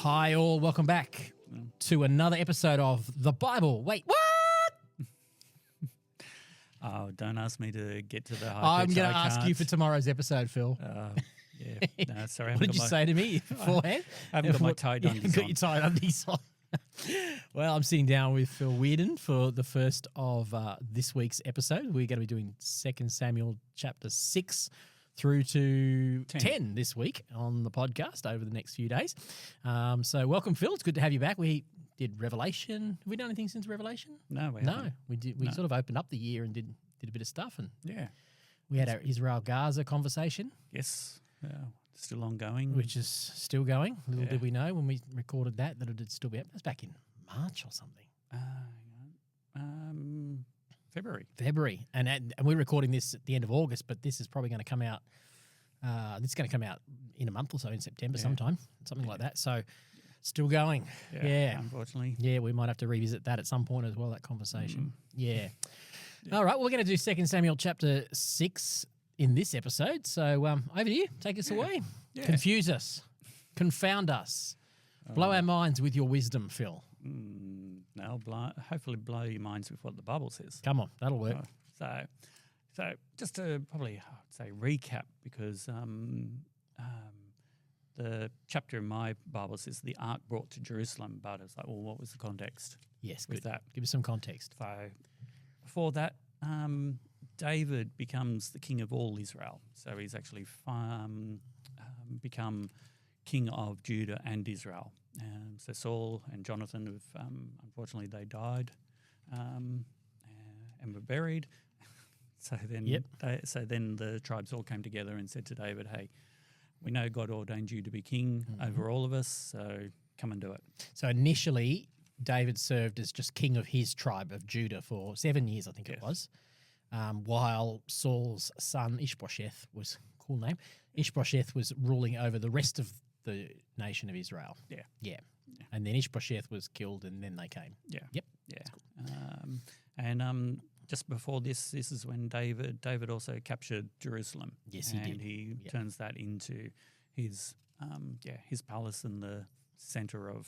Hi all, welcome back to another episode of The Bible. Wait, what? Oh, don't ask me to get to the high I'm pitch. going to I ask you can't. for tomorrow's episode, Phil. Yeah, no, sorry. I What haven't did got you my- say to me beforehand? I haven't got my tied You undies haven't got on. your tied undies on. Well, I'm sitting down with Phil Wearden for the first of this week's episode. We're going to be doing 2 Samuel chapter 6 through to 10 this week on the podcast over the next few days. So welcome, Phil. It's good to have you back. We did Revelation. Have we done anything since Revelation? No, we No, haven't. we did. We sort of opened up the year and did a bit of stuff, and Yeah. we had our Israel-Gaza conversation, Yes. Still ongoing. which is still going. Little Yeah. did we know when we recorded that it'd still be up. That's back in March or something. February, and we're recording this at the end of August, but this is probably going to come out. This is going to come out in a month or so in September, sometime, something like that. So, still going. Yeah. Unfortunately. Yeah, we might have to revisit that at some point as well. That conversation. Yeah. All right, we're going to do 2 Samuel chapter 6 in this episode. So, over to you. Take us away. Yeah. Confuse us. Confound us. Blow our minds with your wisdom, Phil. No, hopefully blow your minds with what the Bible says. Come on, that'll work. So just to probably say recap, because the chapter in my Bible says the ark brought to Jerusalem, but it's like, well, what was the context Yes, with good. that? Give us some context. So before that, David becomes the king of all Israel. So he's actually become king of Judah and Israel. So Saul and Jonathan, unfortunately, they died and were buried. So then the tribes all came together and said to David, hey, we know God ordained you to be king over all of us, so come and do it. So initially, David served as just king of his tribe of Judah for 7 years, I think it was, while Saul's son Ishbosheth was cool name. Ishbosheth was ruling over the rest of the nation of Israel. Yeah. And then Ishbosheth was killed, and then they came. Yeah. Yep. Cool. Just before this is when David also captured Jerusalem. Yes, he did. And he turns that into his palace in the center of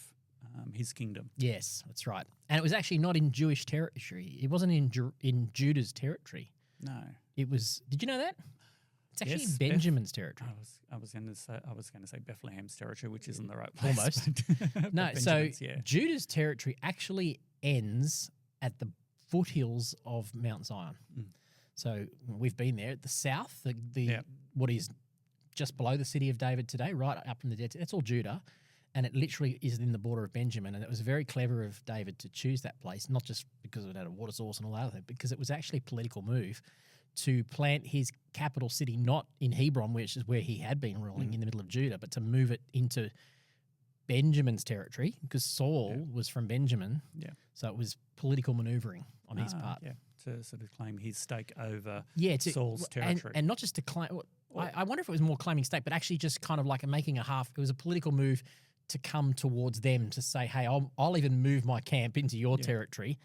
his kingdom. Yes, that's right. And it was actually not in Jewish territory. It wasn't in Judah's territory. No. It was. Did you know that? It's actually Yes, Benjamin's territory. I was going to say Bethlehem's territory, which isn't the right place. Almost. but No, so Benjamin's, yeah. Judah's territory actually ends at the foothills of Mount Zion. So we've been there at the south, what is just below the city of David today, right up in the dead. That's all Judah, and it literally is in the border of Benjamin. And it was very clever of David to choose that place, not just because it had a water source and all that other thing, because it was actually a political move to plant his capital city not in Hebron, which is where he had been ruling in the middle of Judah, but to move it into Benjamin's territory, because Saul was from Benjamin. Yeah. So it was political maneuvering on his part. Yeah, to sort of claim his stake over and, Saul's territory. and not just to claim. I wonder if it was more claiming stake, but actually just kind of like making a half. It was a political move to come towards them to say, "Hey, I'll even move my camp into your territory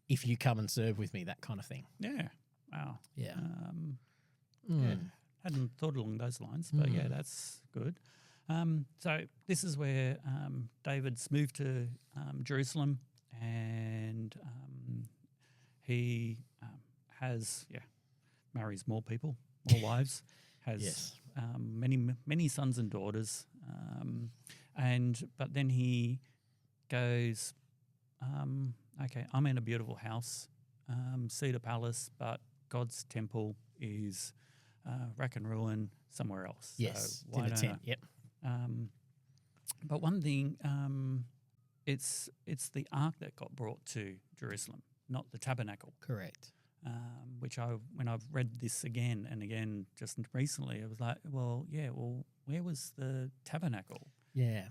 if you come and serve with me." That kind of thing. Yeah. Wow. Yeah. Hadn't thought along those lines, but yeah, that's good. So this is where David's moved to Jerusalem, and he marries more people, more wives, has many sons and daughters, but then he goes, okay, I'm in a beautiful house, cedar palace, but God's temple is rack and ruin somewhere else. Yes, so it's in a tent. Yep. But one thing, it's the ark that got brought to Jerusalem, not the tabernacle. Correct. Which when I've read this again and again just recently, I was like, well, where was the tabernacle? Yeah.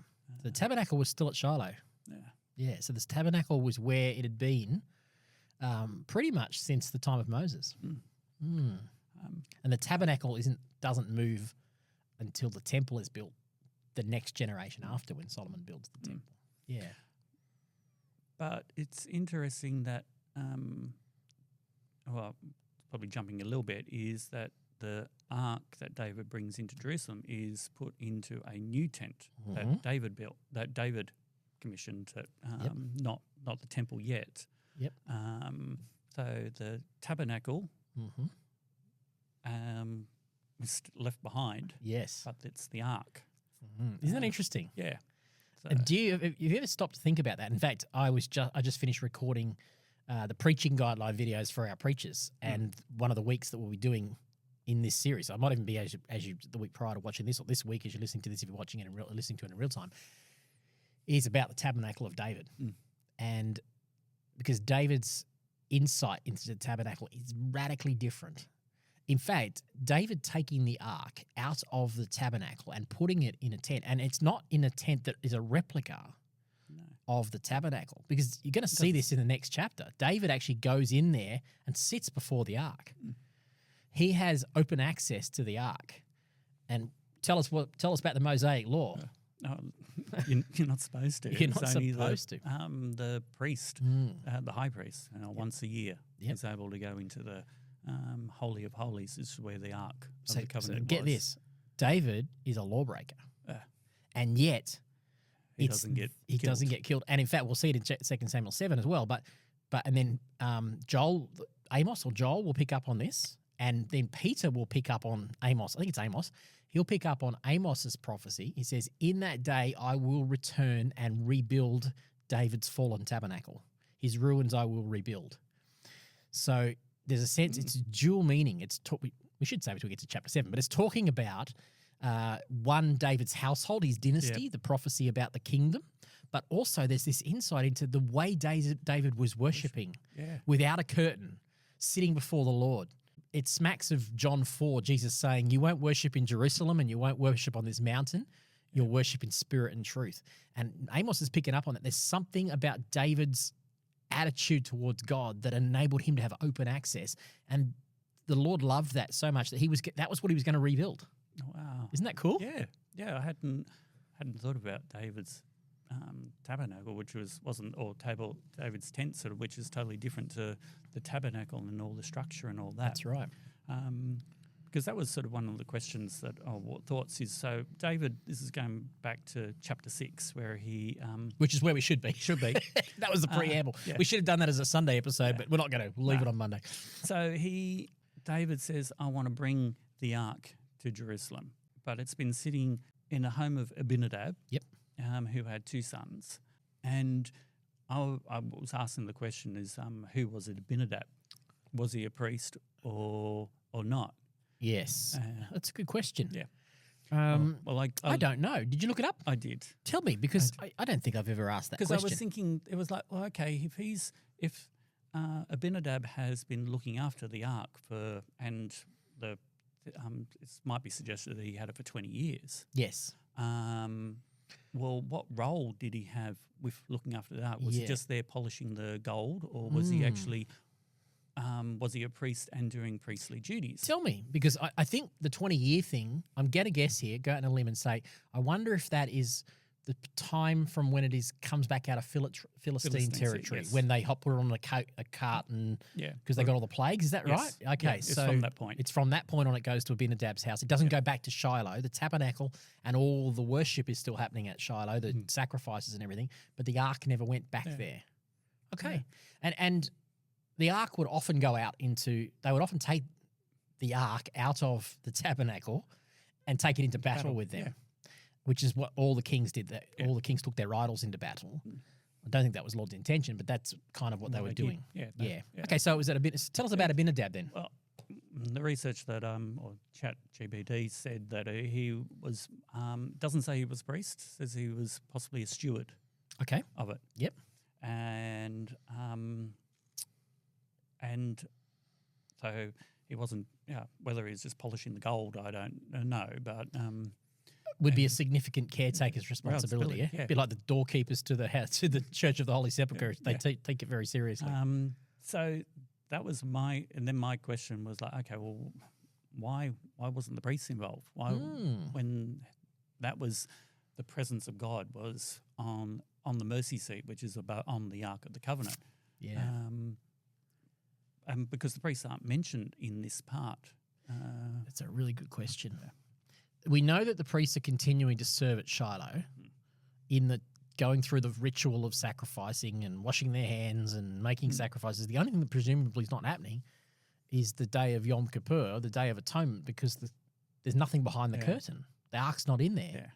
The tabernacle was still at Shiloh. Yeah. Yeah. So this tabernacle was where it had been pretty much since the time of Moses. And the tabernacle doesn't move until the temple is built the next generation after, when Solomon builds the temple. Yeah. But it's interesting that, probably jumping a little bit, is that the ark that David brings into Jerusalem is put into a new tent Mm-hmm. that David built, that David commissioned, that not the temple yet. Yep. So the tabernacle Mm-hmm. was left behind, Yes. but it's the ark. Mm-hmm. Isn't that interesting? Yeah. So, And have you ever stopped to think about that? In fact, I just finished recording the preaching guideline videos for our preachers, and one of the weeks that we'll be doing in this series, I might even be as you the week prior to watching this, or this week as you're listening to this, if you're watching it and listening to it in real time, is about the tabernacle of David, and because David's insight into the tabernacle is radically different. In fact, David taking the ark out of the tabernacle and putting it in a tent, and it's not in a tent that is a replica of the tabernacle, because you're going to see this in the next chapter. David actually goes in there and sits before the ark. He has open access to the ark. And tell us about the Mosaic law. No, you're not supposed to. You're not supposed to. The priest, the high priest, once a year is able to go into the Holy of Holies. This is where the Ark of the Covenant was. Get this. David is a lawbreaker. And yet he doesn't get killed. And in fact, we'll see it in 2 Samuel 7 as well. And then Joel will pick up on this. And then Peter will pick up on Amos. I think it's Amos. He'll pick up on Amos's prophecy. He says, in that day I will return and rebuild David's fallen tabernacle. His ruins I will rebuild. So there's a sense, it's dual meaning. We should say it until we get to chapter 7, but it's talking about David's household, his dynasty, the prophecy about the kingdom, but also there's this insight into the way David was worshipping without a curtain, sitting before the Lord. It smacks of John 4, Jesus saying, you won't worship in Jerusalem and you won't worship on this mountain. You'll worship in spirit and truth. And Amos is picking up on that. There's something about David's attitude towards God that enabled him to have open access. And the Lord loved that so much that that was what he was going to rebuild. Wow. Isn't that cool? Yeah. Yeah, I hadn't thought about David's tabernacle, which David's tent, sort of, which is totally different to the tabernacle and all the structure and all that. That's right. Because that was sort of one of the questions that what thoughts is. So David, this is going back to chapter 6, where he, which is where we should be. That was the preamble. We should have done that as a Sunday episode, but we're not going to. We'll leave it on Monday. So David says, I want to bring the ark to Jerusalem, but it's been sitting in the home of Abinadab. Yep. Who had 2 sons. And I was asking the question is, who was it, Abinadab? Was he a priest or not? Yes. That's a good question. Yeah. I don't know. Did you look it up? I did. Tell me, because I don't think I've ever asked that question. Because I was thinking, it was like, well, okay, if Abinadab has been looking after the ark it might be suggested that he had it for 20 years. Yes. Well, what role did he have with looking after that? Was he just there polishing the gold, or was he actually was he a priest and doing priestly duties? Tell me, because I think the 20-year thing, I'm going to guess here, go out on a limb and say, I wonder if that is the time from when it comes back out of Philistine territory, when they put it on a cart and because they got all the plagues. Is that right? Okay, it's from that point. It's from that point on it goes to Abinadab's house. It doesn't go back to Shiloh. The tabernacle and all the worship is still happening at Shiloh, the sacrifices and everything, but the ark never went back there. Okay, and the ark would often go out they would often take the ark out of the tabernacle and take it into battle with them. Which is what all the kings did. All the kings took their idols into battle. I don't think that was Lord's intention, but that's kind of what they were doing. Yeah. Okay, so tell us about Abinadab then. Well, the research that or ChatGPT said that he was doesn't say he was a priest. Says he was possibly a steward. Okay. Of it. Yep. And so he wasn't. Whether he's just polishing the gold, I don't know, but. Would be a significant caretaker's responsibility, yeah? A bit like the doorkeepers to the house, to the Church of the Holy Sepulchre. They take it very seriously. So that was my question was like, okay, well, why wasn't the priest involved? Why when that was the presence of God was on the mercy seat, which is on the Ark of the Covenant. Yeah. And because the priests aren't mentioned in this part. That's a really good question. We know that the priests are continuing to serve at Shiloh in the going through the ritual of sacrificing and washing their hands and making sacrifices. The only thing that presumably is not happening is the day of Yom Kippur, the Day of Atonement, because there's nothing behind the curtain. The ark's not in there.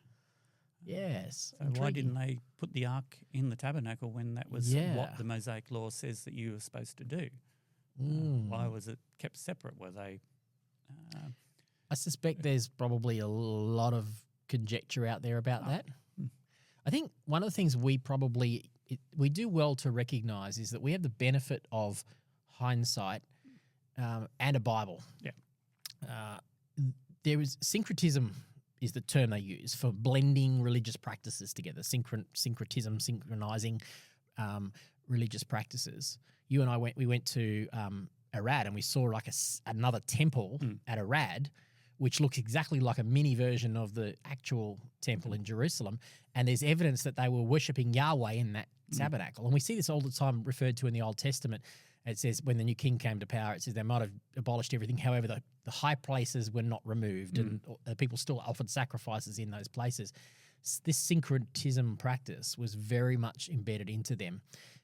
Yes. So why didn't they put the ark in the tabernacle when that was what the Mosaic law says that you were supposed to do? Why was it kept separate? Were they... I suspect there's probably a lot of conjecture out there about that. I think one of the things we do well to recognise is that we have the benefit of hindsight and a Bible. There is syncretism is the term they use for blending religious practices together. Syncretism, synchronizing religious practices. You and I went to Arad and we saw like another temple at Arad, which looks exactly like a mini version of the actual temple in Jerusalem. And there's evidence that they were worshipping Yahweh in that tabernacle. And we see this all the time referred to in the Old Testament. It says when the new king came to power, it says they might have abolished everything. However, the high places were not removed and people still offered sacrifices in those places. This syncretism practice was very much embedded into them.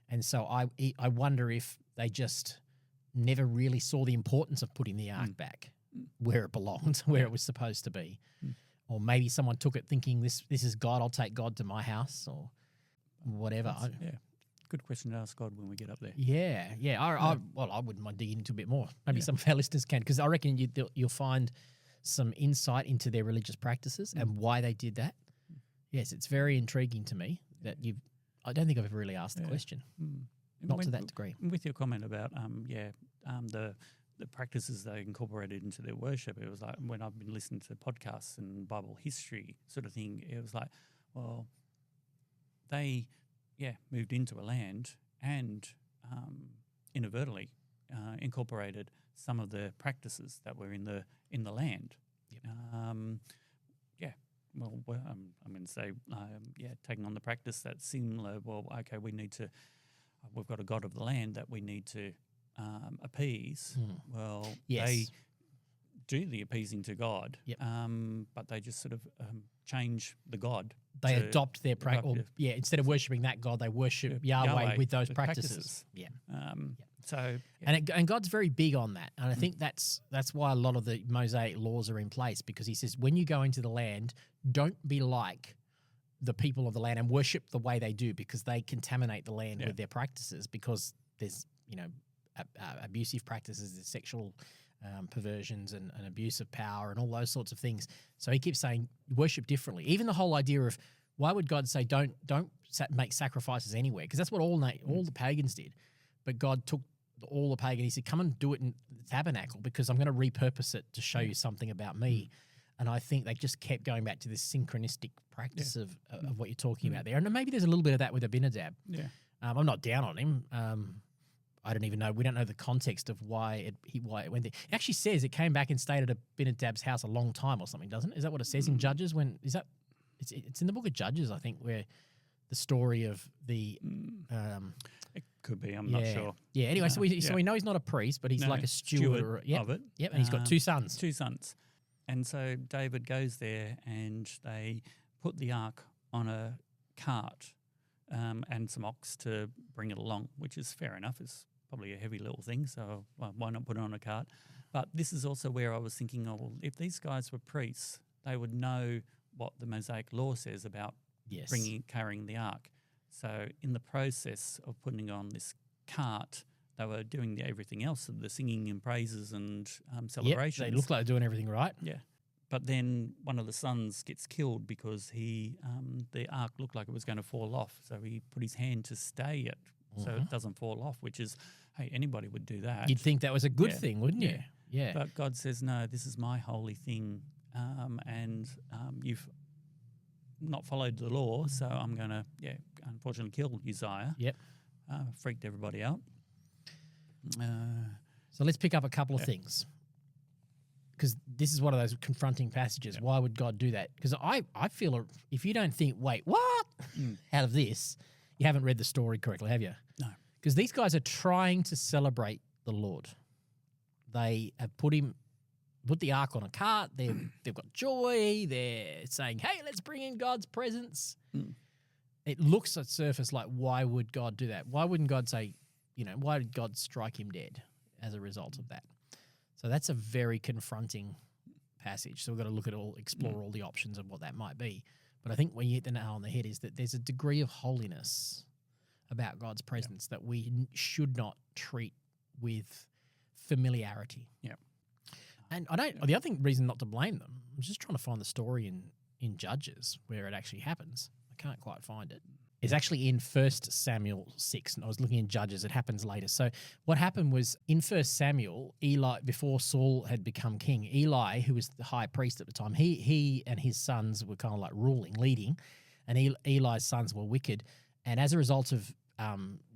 And so I wonder if they just never really saw the importance of putting the ark back where it belonged, where it was supposed to be. Or maybe someone took it thinking, this is God, I'll take God to my house or whatever. Good question to ask God when we get up there. I wouldn't mind digging into a bit more. Maybe some of our listeners can, because I reckon you'll find some insight into their religious practices and why they did that. Yes, it's very intriguing to me that I don't think I've ever really asked the question, not to that degree. With your comment about the practices they incorporated into their worship, it was like when I've been listening to podcasts and Bible history sort of thing, it was like, well, they moved into a land and inadvertently incorporated some of the practices that were in the land. I'm going to say, taking on the practice that's similar. Well, okay, we've got a god of the land that we need to appease. Well, they do the appeasing to God, but they just sort of change the god. They adopt their practice. Instead of worshipping that god, they worship Yahweh with those practices. And God's very big on that, and I think that's why a lot of the Mosaic laws are in place, because he says when you go into the land, don't be like the people of the land and worship the way they do, because they contaminate the land with their practices, because there's abusive practices, there's sexual perversions and abuse of power and all those sorts of things. So he keeps saying worship differently. Even the whole idea of why would God say don't make sacrifices anywhere? Because that's what all the pagans did. But God took all the pagan. He said, come and do it in the tabernacle, because I'm going to repurpose it to show you something about me. And I think they just kept going back to this synchronistic practice of what you're talking about there. And maybe there's a little bit of that with Abinadab. I'm not down on him. I don't even know. We don't know the context of why it went there. It actually says it came back and stayed at Abinadab's house a long time or something, doesn't it? Is that what it says in Judges? It's in the book of Judges, I think, where the story of the it could be. I'm not sure. Yeah. Anyway, so we know he's not a priest, but he's like a steward of it. Yep. And he's got two sons. And so David goes there and they put the ark on a cart and some ox to bring it along, which is fair enough. It's probably a heavy little thing, so why not put it on a cart? But this is also where I was thinking, if these guys were priests, they would know what the Mosaic law says about carrying the ark. So in the process of putting on this cart, they were doing everything else, the singing and praises and celebrations. They look like they're doing everything right. Yeah. But then one of the sons gets killed because the ark looked like it was going to fall off. So he put his hand to stay it so it doesn't fall off, which is, hey, anybody would do that. You'd think that was a good thing, wouldn't you? Yeah. But God says, no, this is my holy thing, and you've not followed the law, so I'm going to, unfortunately kill Uzziah. Yep. Freaked everybody out. So let's pick up a couple of things, because this is one of those confronting passages. Why would God do that? Because I feel if you don't think, wait, what? Out of this, you haven't read the story correctly, have you? No. Because these guys are trying to celebrate the Lord. They have put him put the ark on a cart. They've got joy. They're saying, hey, let's bring in God's presence. It looks at surface like, why would God do that? Why wouldn't God say, why did God strike him dead as a result of that? So that's a very confronting passage. So we've got to explore all the options of what that might be. But I think when you hit the nail on the head is that there's a degree of holiness about God's presence that we should not treat with familiarity. Yeah. And the other reason not to blame them, I'm just trying to find the story in Judges where it actually happens. I can't quite find it. It's actually in 1 Samuel 6, and I was looking in Judges. It happens later. So what happened was in 1 Samuel, Eli, before Saul had become king, Eli, who was the high priest at the time, he and his sons were kind of like leading, and Eli's sons were wicked. And as a result of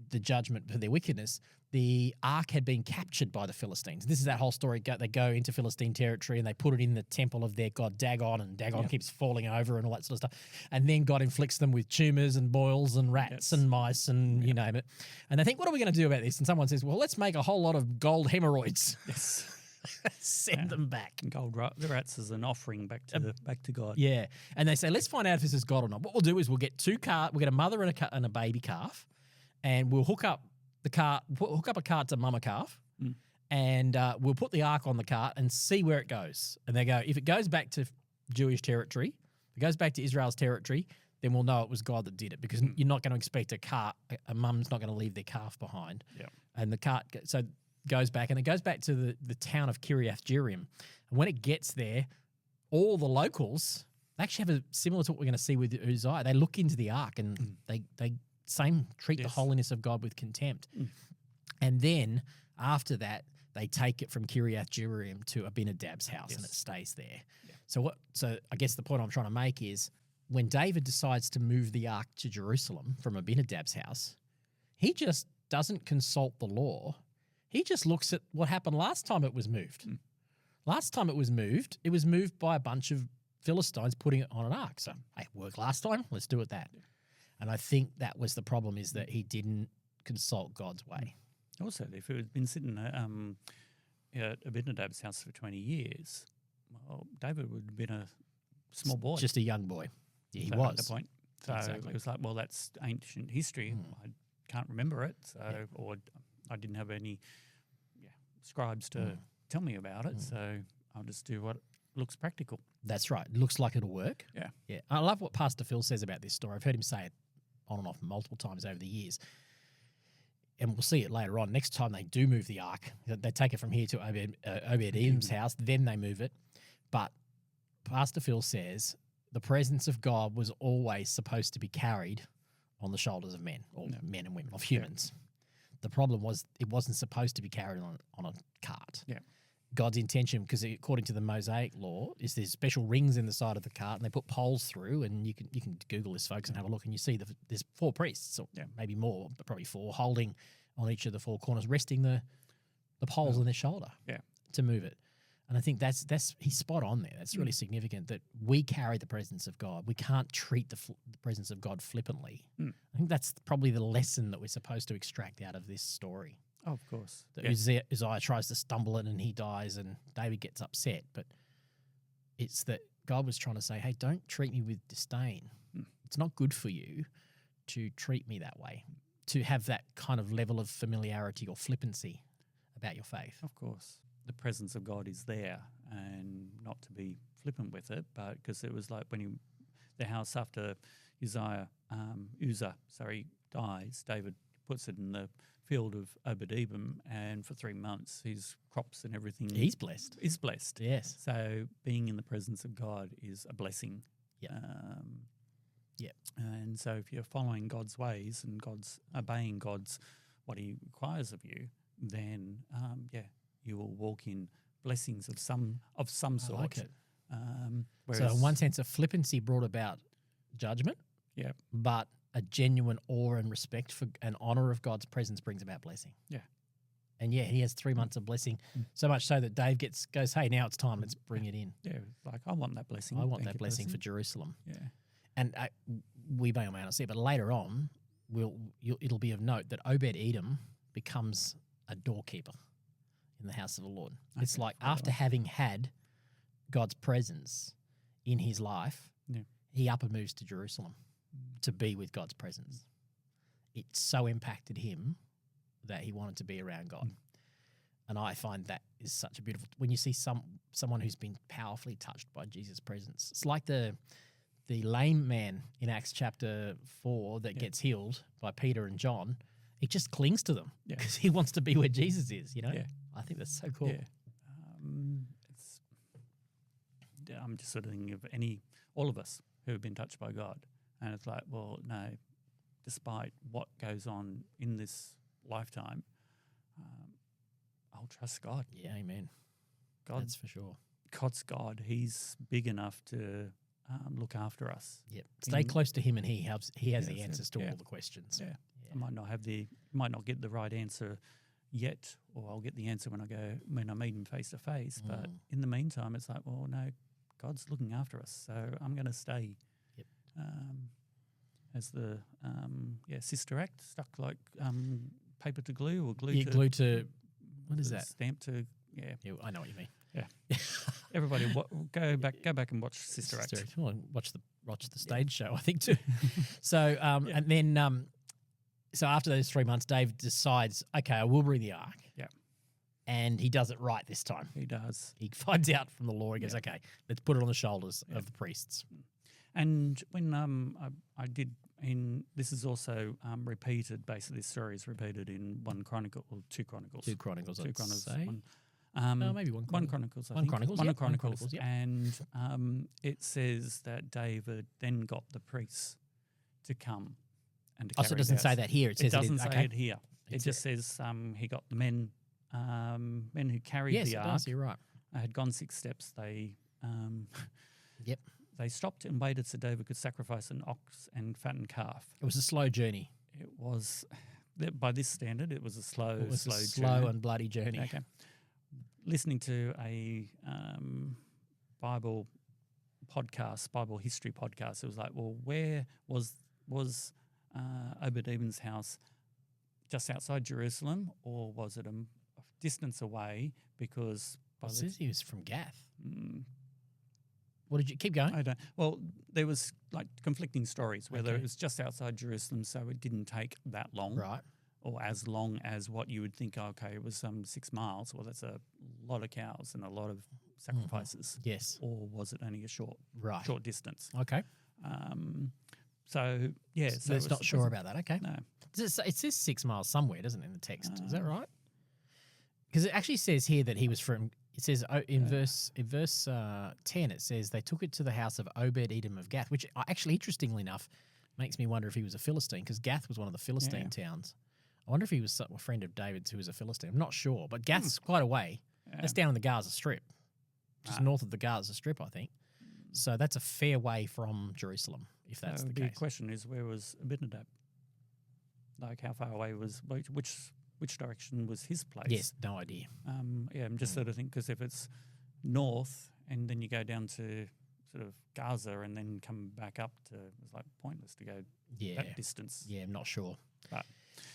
the judgment for their wickedness, the ark had been captured by the Philistines. This is that whole story. They go into Philistine territory and they put it in the temple of their god Dagon, and Dagon keeps falling over and all that sort of stuff. And then God inflicts them with tumours and boils and rats and mice and you name it. And they think, what are we going to do about this? And someone says, well, let's make a whole lot of gold hemorrhoids. Yes. Send them back. The rats as an offering back to God. Yeah. And they say, let's find out if this is God or not. What we'll do is we'll get we'll get a mother and a baby calf, and we'll hook up a cart to mama calf, and we'll put the ark on the cart and see where it goes. And they go, if it goes back to Jewish territory, if it goes back to Israel's territory, then we'll know it was God that did it, because you're not going to expect a mum's not going to leave their calf behind. Yeah. And the cart goes back, and it goes back to the town of Kiriath Jearim. And when it gets there, all the locals actually have similar to what we're going to see with Uzziah. They look into the ark and they treat the holiness of God with contempt. And then after that, they take it from Kiriath Jearim to Abinadab's house, and it stays there. Yeah. So I guess the point I'm trying to make is when David decides to move the ark to Jerusalem from Abinadab's house, he just doesn't consult the law. He just looks at what happened last time it was moved. Last time it was moved by a bunch of Philistines putting it on an ark. So, hey, it worked last time, let's do it that. Yeah. And I think that was the problem, is that he didn't consult God's way. Also, if it had been sitting at Abinadab's house for 20 years, well, David would have been a small boy. Just a young boy. Yeah, he was. At that point. So it was like, well, that's ancient history. I can't remember it. Or I didn't have any scribes to tell me about it. So I'll just do what looks practical. That's right. Looks like it'll work. Yeah. Yeah. I love what Pastor Phil says about this story. I've heard him say it on and off multiple times over the years. And we'll see it later on. Next time they do move the ark, they take it from here to Obed-Edom's house, then they move it. But Pastor Phil says the presence of God was always supposed to be carried on the shoulders of men, or men and women, of humans. Yeah. The problem was it wasn't supposed to be carried on a cart. Yeah. God's intention, because according to the Mosaic law, is there's special rings in the side of the cart, and they put poles through, and you can Google this, folks, and have a look, and you see there's 4 priests, or maybe more, but probably 4, holding on each of the 4 corners, resting the poles on their shoulder to move it. And I think that's he's spot on there. That's really significant, that we carry the presence of God. We can't treat the presence of God flippantly. I think that's probably the lesson that we're supposed to extract out of this story. Oh, of course. Uzziah tries to stumble it and he dies, and David gets upset. But it's that God was trying to say, hey, don't treat me with disdain. It's not good for you to treat me that way, to have that kind of level of familiarity or flippancy about your faith. Of course. The presence of God is there, and not to be flippant with it, but because it was like when the house after Uzzah dies, David puts it in the field of Obed-Edom, and for 3 months his crops and everything he's blessed. Is blessed. Yes. So being in the presence of God is a blessing. Yeah. And so if you're following God's ways and obeying what He requires of you, then you will walk in blessings of some sort. I like it. So in one sense, a flippancy brought about judgment. Yeah. But a genuine awe and respect for and honor of God's presence brings about blessing. Yeah. And he has 3 months of blessing, so much so that Dave goes, hey, now it's time, let's bring it in. Yeah, like I want that blessing. I want that blessing for Jerusalem. Yeah. And we may or may not see it, but later on, it'll be of note that Obed-Edom becomes a doorkeeper in the house of the Lord. Okay, it's like after having had God's presence in his life, Yeah. he up and moves to Jerusalem to be with God's presence. It so impacted him that he wanted to be around God. And I find that is such a beautiful, when you see someone who's been powerfully touched by Jesus' presence. It's like the lame man in Acts chapter 4 that gets healed by Peter and John. It just clings to them because he wants to be where Jesus is, you know? Yeah. I think that's so cool. Yeah. I'm just sort of thinking of all of us who have been touched by God. And it's like, well, no, despite what goes on in this lifetime, I'll trust God. Yeah, amen. God, that's for sure. God's God. He's big enough to look after us. Yep. Stay close to him, and he has the answers to yeah. all the questions. Yeah. I might not get the right answer yet, or I'll get the answer when I meet him face to face. But in the meantime, it's like, well, no, God's looking after us, so I'm going to stay. Yep. As the Sister Act, stuck like paper to glue or glue to glue to what is that? Stamp to I know what you mean. Yeah. Everybody, go back and watch Sister Act. Well, watch the stage show, I think too. So and then so after those 3 months, Dave decides, okay, I will bring the ark. Yeah. And he does it right this time. He does. He finds out from the law. He goes, okay, let's put it on the shoulders of the priests. And when I did this is also repeated. Basically, this story is repeated in 1 Chronicle or 2 Chronicles. 2 Chronicles. 2 Chronicles. Say. Maybe 1 1 Chronicles. One Chronicles. One Yep. Chronicles. Yep. And it says that David then got the priests to come and to carry So it doesn't say that here. It says doesn't say okay. it here. It just says he got the men who carried yes, the it ark. does. You're right. Had gone 6 steps. They Yep. They stopped and waited so David could sacrifice an ox and fatten calf. It was a slow journey. It was, by this standard, it was a slow slow journey. and bloody journey. Okay. Listening to a Bible history podcast, it was like, well, where was Obed-Edom's house? Just outside Jerusalem, or was it a distance away? Because it says he was from Gath. What did you keep going? I don't. Well, there was like conflicting stories whether Okay. it was just outside Jerusalem, so it didn't take that long, Right. or as long as what you would think. Okay, it was 6 miles. Well, that's a lot of cows and a lot of sacrifices. Yes. Or was it only a short distance? Okay. So yeah, So it's not sure about that. Okay. No. It says 6 miles somewhere, doesn't it, in the text? Is that right? Because it actually says here that he was from. It says in verse 10, it says they took it to the house of Obed-Edom of Gath, which actually, interestingly enough, makes me wonder if he was a Philistine, because Gath was one of the Philistine towns. I wonder if he was a friend of David's who was a Philistine. I'm not sure, but Gath's quite a way. Yeah. That's down in the Gaza Strip, just north of the Gaza Strip, I think. So that's a fair way from Jerusalem, if that's the case. The question is, where was Abinadab? Like, how far away was which direction was his place? Yes, no idea. I'm just sort of thinking, because if it's north and then you go down to sort of Gaza and then come back up to, it's like pointless to go that distance. Yeah, I'm not sure. But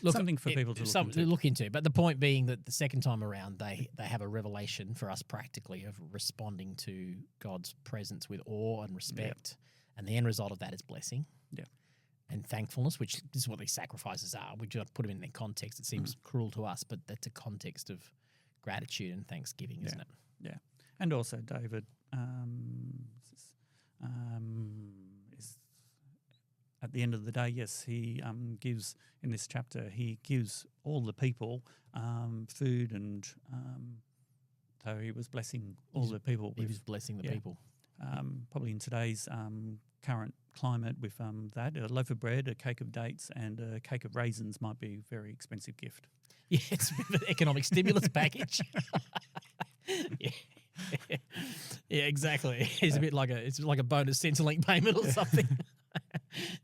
Look, something for people to look into. But the point being that the second time around, they have a revelation for us practically of responding to God's presence with awe and respect. And the end result of that is blessing. Yeah. And thankfulness, which is what these sacrifices are. We just put them in their context. It seems cruel to us, but that's a context of gratitude and thanksgiving, isn't it? Yeah. And also David is at the end of the day, yes, he gives, in this chapter, he gives all the people food, and so he was blessing all the people. He was blessing the people. Probably in today's current climate, with that, a loaf of bread, a cake of dates, and a cake of raisins might be a very expensive gift. Yeah, it's a bit of an economic stimulus package. Yeah, exactly. It's a bit like a bonus Centrelink payment or something.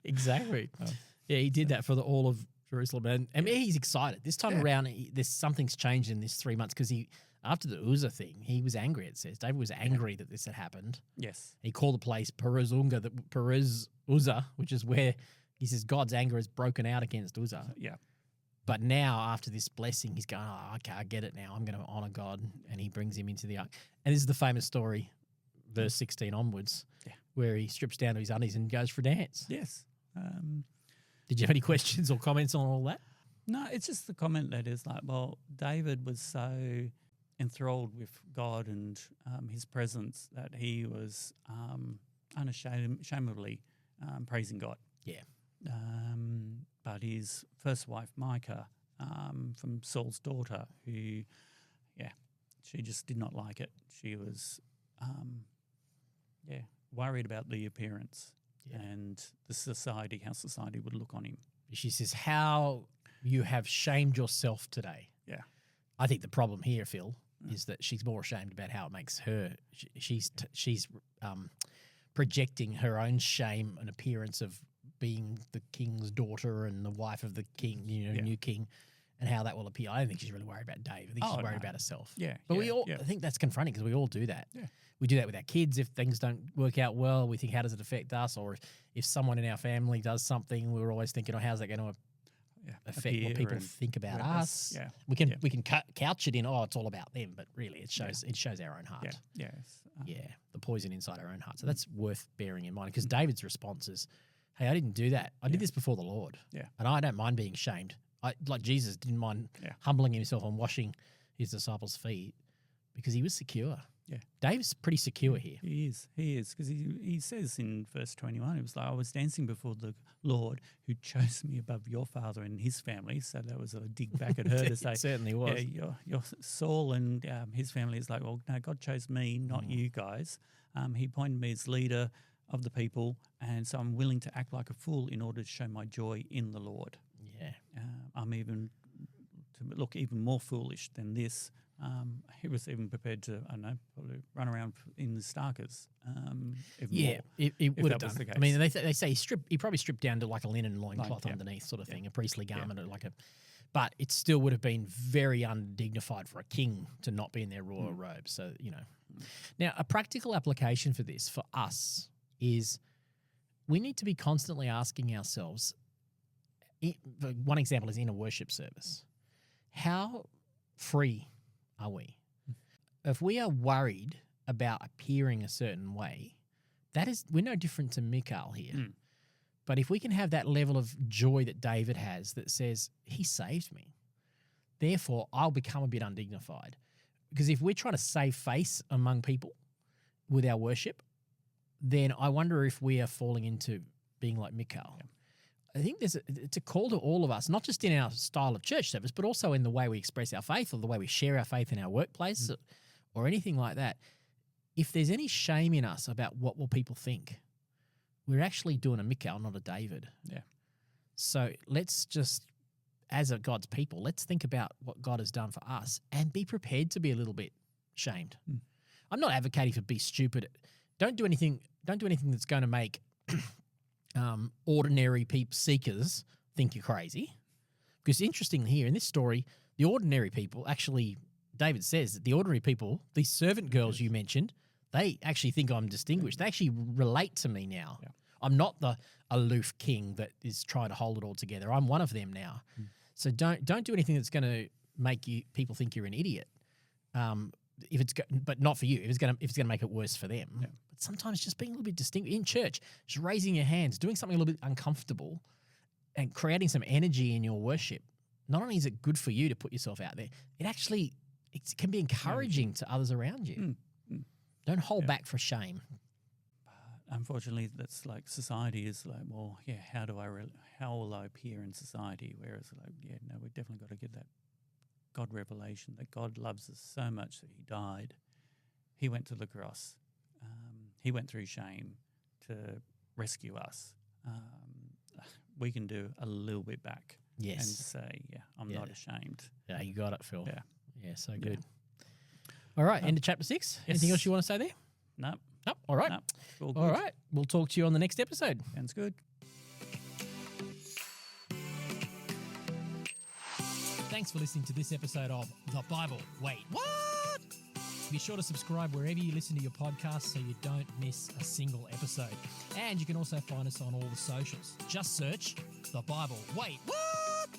Exactly. Oh. Yeah, he did that for all of Jerusalem, and I mean, he's excited this time around. There's something's changed in this 3 months, because after the Uzzah thing, he was angry. It says David was angry that this had happened. Yes, he called the place Perez Uzzah, which is where he says God's anger has broken out against Uzzah. Yeah. But now, after this blessing, he's going, okay, I get it now. I'm going to honor God. And he brings him into the ark. And this is the famous story verse 16 onwards, Yeah. where he strips down to his undies and goes for a dance. Yes. Did you have any questions or comments on all that? No, it's just the comment that is like, well, David was so enthralled with God and his presence that he was unashamedly praising God. Yeah. But his first wife, Micah, from Saul's daughter, who, she just did not like it. She was, worried about the appearance and the society, how society would look on him. She says, how you have shamed yourself today. Yeah. I think the problem here, Phil, is that she's more ashamed about how it makes her. She's projecting her own shame and appearance of being the king's daughter and the wife of the king, new king, and how that will appear. I don't think she's really worried about Dave. I think she's worried about herself. Yeah. But I think that's confronting because we all do that. Yeah. We do that with our kids. If things don't work out well, we think, how does it affect us? Or if someone in our family does something, we're always thinking, how's that going to affect what people think about us? Yeah. We can couch it in, it's all about them, but really it shows our own heart. Yeah. Yes. The poison inside our own heart. So that's worth bearing in mind because David's response is, hey, I didn't do that. I did this before the Lord. Yeah. And I don't mind being shamed. Like Jesus didn't mind humbling himself and washing his disciples' feet because he was secure. Yeah. Dave's pretty secure here. He is, because he says in verse 21, it was like, I was dancing before the Lord who chose me above your father and his family. So that was a dig back at her to say, it certainly was. Yeah, your Saul and his family is like, well, no, God chose me, not you guys. He appointed me as leader of the people, and so I'm willing to act like a fool in order to show my joy in the Lord. Yeah. I'm even to look even more foolish than this. He was even prepared to, I don't know, probably run around in the starkers. It would have done. The case. I mean, they say he probably stripped down to like a linen loincloth underneath, sort of thing, a priestly garment, but it still would have been very undignified for a king to not be in their royal robe. So now a practical application for this for us is we need to be constantly asking ourselves. One example is in a worship service. How free are we? If we are worried about appearing a certain way, we're no different to Michal here. But if we can have that level of joy that David has that says, he saved me, therefore I'll become a bit undignified. Because if we're trying to save face among people with our worship, then I wonder if we are falling into being like Michal. Yeah. I think it's a call to all of us, not just in our style of church service, but also in the way we express our faith or the way we share our faith in our workplace or anything like that. If there's any shame in us about what will people think, we're actually doing a Michal, not a David. Yeah. So let's just, as God's people, let's think about what God has done for us and be prepared to be a little bit shamed. I'm not advocating for be stupid. Don't do anything that's going to make ordinary seekers think you're crazy. Because interestingly here in this story, the ordinary people actually, David says that the ordinary people, these servant girls you mentioned, they actually think I'm distinguished. They actually relate to me now. Yeah. I'm not the aloof king that is trying to hold it all together. I'm one of them now. So don't do anything that's going to make people think you're an idiot. But not for you. If it's going to make it worse for them. Yeah. But sometimes just being a little bit distinct in church, just raising your hands, doing something a little bit uncomfortable, and creating some energy in your worship. Not only is it good for you to put yourself out there, it can be encouraging to others around you. Don't hold back for shame. Unfortunately, that's like society is like, well, how will I appear in society? Whereas we've definitely got to get that God revelation that God loves us so much that he died. He went to the cross. He went through shame to rescue us. We can do a little bit back and say, I'm not ashamed. Yeah, you got it, Phil. Yeah, so good. Yeah. All right, end of chapter 6. Anything else you want to say there? No. All right. All right. We'll talk to you on the next episode. Sounds good. Thanks for listening to this episode of The Bible. Wait, what? Be sure to subscribe wherever you listen to your podcast so you don't miss a single episode. And you can also find us on all the socials. Just search The Bible. Wait, what?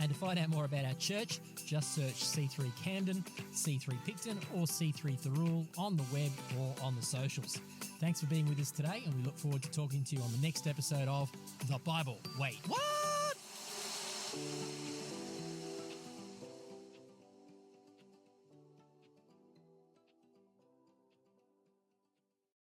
And to find out more about our church, just search C3 Camden, C3 Picton, or C3 Thirroul on the web or on the socials. Thanks for being with us today, and we look forward to talking to you on the next episode of The Bible. Wait, what?